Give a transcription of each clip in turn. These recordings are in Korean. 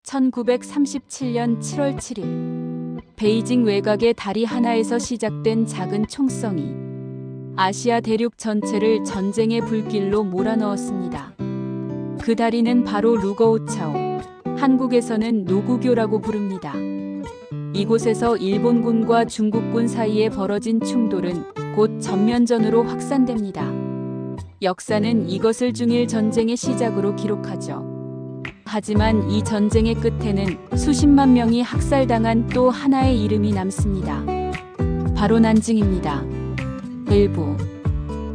1937년 7월 7일 베이징 외곽의 다리 하나에서 시작된 작은 총성이 아시아 대륙 전체를 전쟁의 불길로 몰아넣었습니다. 그 다리는 바로 루거우차오, 한국에서는 노구교라고 부릅니다. 이곳에서 일본군과 중국군 사이에 벌어진 충돌은 곧 전면전으로 확산됩니다. 역사는 이것을 중일 전쟁의 시작으로 기록하죠. 하지만 이 전쟁의 끝에는 수십만 명이 학살당한 또 하나의 이름이 남습니다. 바로 난징입니다. 일부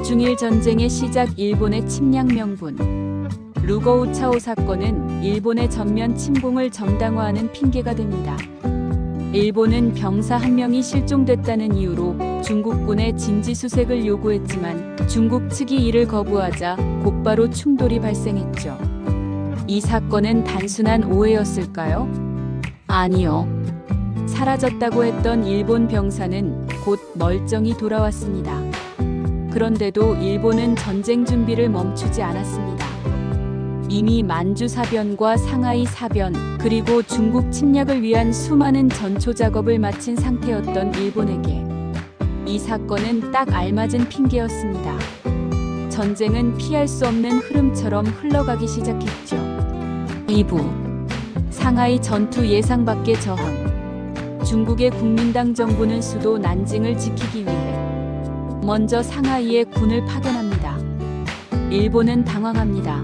중일 전쟁의 시작 일본의 침략 명분. 루거우차오 사건은 일본의 전면 침공을 정당화하는 핑계가 됩니다. 일본은 병사 한 명이 실종됐다는 이유로 중국군의 진지수색을 요구했지만 중국 측이 이를 거부하자 곧바로 충돌이 발생했죠. 이 사건은 단순한 오해였을까요? 아니요. 사라졌다고 했던 일본 병사는 곧 멀쩡히 돌아왔습니다. 그런데도 일본은 전쟁 준비를 멈추지 않았습니다. 이미 만주 사변과 상하이 사변, 그리고 중국 침략을 위한 수많은 전초 작업을 마친 상태였던 일본에게 이 사건은 딱 알맞은 핑계였습니다. 전쟁은 피할 수 없는 흐름처럼 흘러가기 시작했죠. 2부 상하이 전투 예상 밖의 저항. 중국의 국민당 정부는 수도 난징을 지키기 위해 먼저 상하이에 군을 파견합니다. 일본은 당황합니다.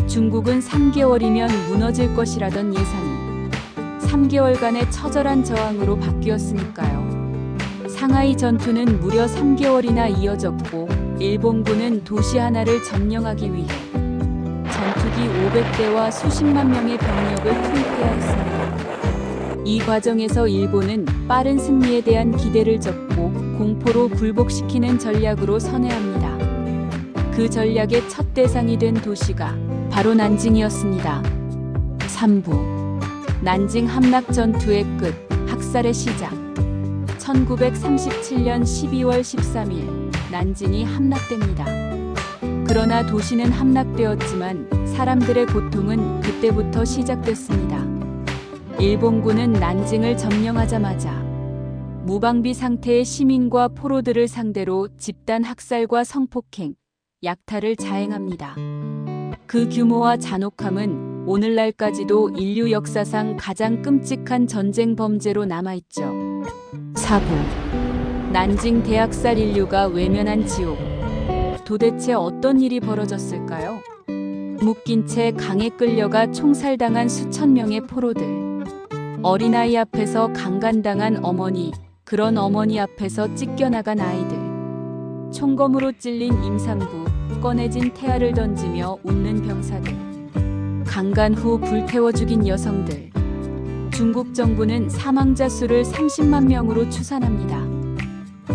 중국은 3개월이면 무너질 것이라던 예상이 3개월간의 처절한 저항으로 바뀌었으니까요. 상하이 전투는 무려 3개월이나 이어졌고 일본군은 도시 하나를 점령하기 위해 전투기 500대와 수십만 명의 병력을 투입해야 했습니다. 이 과정에서 일본은 빠른 승리에 대한 기대를 접고 공포로 굴복시키는 전략으로 선회합니다. 그 전략의 첫 대상이 된 도시가 바로 난징이었습니다. 3부 난징 함락 전투의 끝, 학살의 시작. 1937년 12월 13일 난징이 함락됩니다. 그러나 도시는 함락되었지만 사람들의 고통은 그때부터 시작됐습니다. 일본군은 난징을 점령하자마자 무방비 상태의 시민과 포로들을 상대로 집단 학살과 성폭행, 약탈을 자행합니다. 그 규모와 잔혹함은 오늘날까지도 인류 역사상 가장 끔찍한 전쟁 범죄로 남아있죠. 4부 난징 대학살 인류가 외면한 지옥. 도대체 어떤 일이 벌어졌을까요? 묶인 채 강에 끌려가 총살당한 수천 명의 포로들. 어린아이 앞에서 강간당한 어머니, 그런 어머니 앞에서 찢겨나간 아이들. 총검으로 찔린 임산부, 꺼내진 태아를 던지며 웃는 병사들. 강간 후 불태워 죽인 여성들. 중국 정부는 사망자 수를 30만 명으로 추산합니다.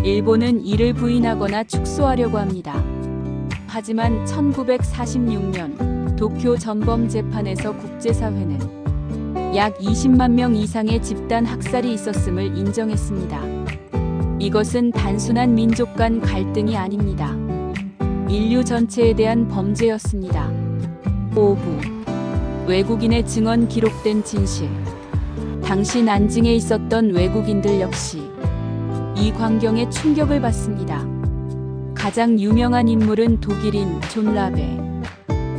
일본은 이를 부인하거나 축소하려고 합니다. 하지만 1946년 도쿄 전범 재판에서 국제사회는 약 20만 명 이상의 집단 학살이 있었음을 인정했습니다. 이것은 단순한 민족 간 갈등이 아닙니다. 인류 전체에 대한 범죄였습니다. 5부 외국인의 증언 기록된 진실. 당시 난징에 있었던 외국인들 역시 이 광경에 충격을 받습니다. 가장 유명한 인물은 독일인 존 라베.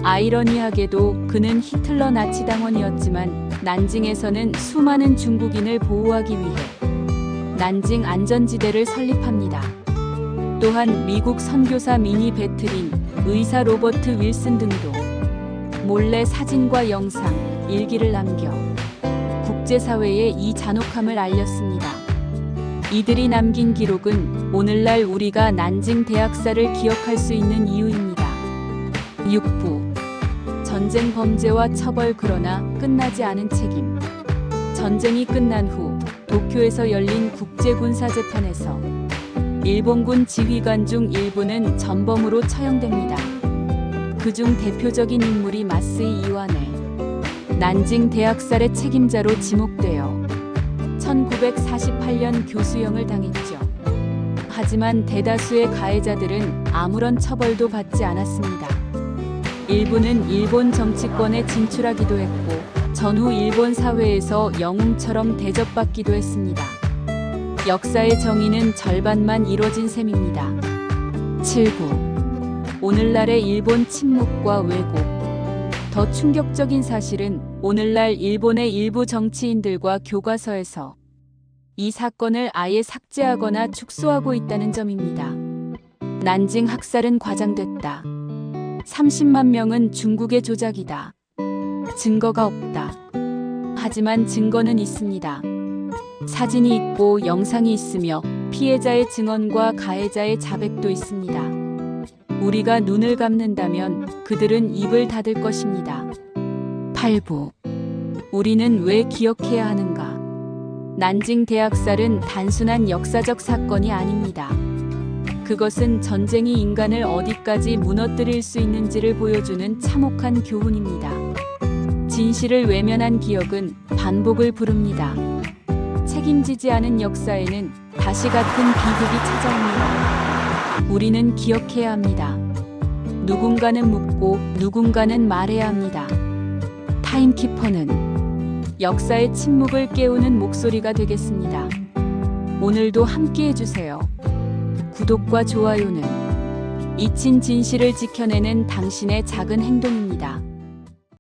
아이러니하게도 그는 히틀러 나치 당원이었지만 난징에서는 수많은 중국인을 보호하기 위해 난징 안전지대를 설립합니다. 또한 미국 선교사 미니 베트린, 의사 로버트 윌슨 등도 몰래 사진과 영상, 일기를 남겨 국제사회에 이 잔혹함을 알렸습니다. 이들이 남긴 기록은 오늘날 우리가 난징 대학살을 기억할 수 있는 이유입니다. 6부 전쟁 범죄와 처벌. 그러나 끝나지 않은 책임. 전쟁이 끝난 후 도쿄에서 열린 국제군사재판에서 일본군 지휘관 중 일부는 전범으로 처형됩니다. 그중 대표적인 인물이 마스이 이와네. 난징 대학살의 책임자로 지목되어 1948년 교수형을 당했죠. 하지만 대다수의 가해자들은 아무런 처벌도 받지 않았습니다. 일부는 일본 정치권에 진출하기도 했고 전후 일본 사회에서 영웅처럼 대접받기도 했습니다. 역사의 정의는 절반만 이뤄진 셈입니다. 7구. 오늘날의 일본 침묵과 왜곡. 더 충격적인 사실은 오늘날 일본의 일부 정치인들과 교과서에서 이 사건을 아예 삭제하거나 축소하고 있다는 점입니다. 난징 학살은 과장됐다. 30만 명은 중국의 조작이다. 증거가 없다. 하지만 증거는 있습니다. 사진이 있고 영상이 있으며 피해자의 증언과 가해자의 자백도 있습니다. 우리가 눈을 감는다면 그들은 입을 닫을 것입니다. 8부. 우리는 왜 기억해야 하는가? 난징 대학살은 단순한 역사적 사건이 아닙니다. 그것은 전쟁이 인간을 어디까지 무너뜨릴 수 있는지를 보여주는 참혹한 교훈입니다. 진실을 외면한 기억은 반복을 부릅니다. 책임지지 않은 역사에는 다시 같은 비극이 찾아옵니다. 우리는 기억해야 합니다. 누군가는 묻고 누군가는 말해야 합니다. 타임키퍼는 역사의 침묵을 깨우는 목소리가 되겠습니다. 오늘도 함께 해주세요. 구독과 좋아요는 잊힌 진실을 지켜내는 당신의 작은 행동입니다.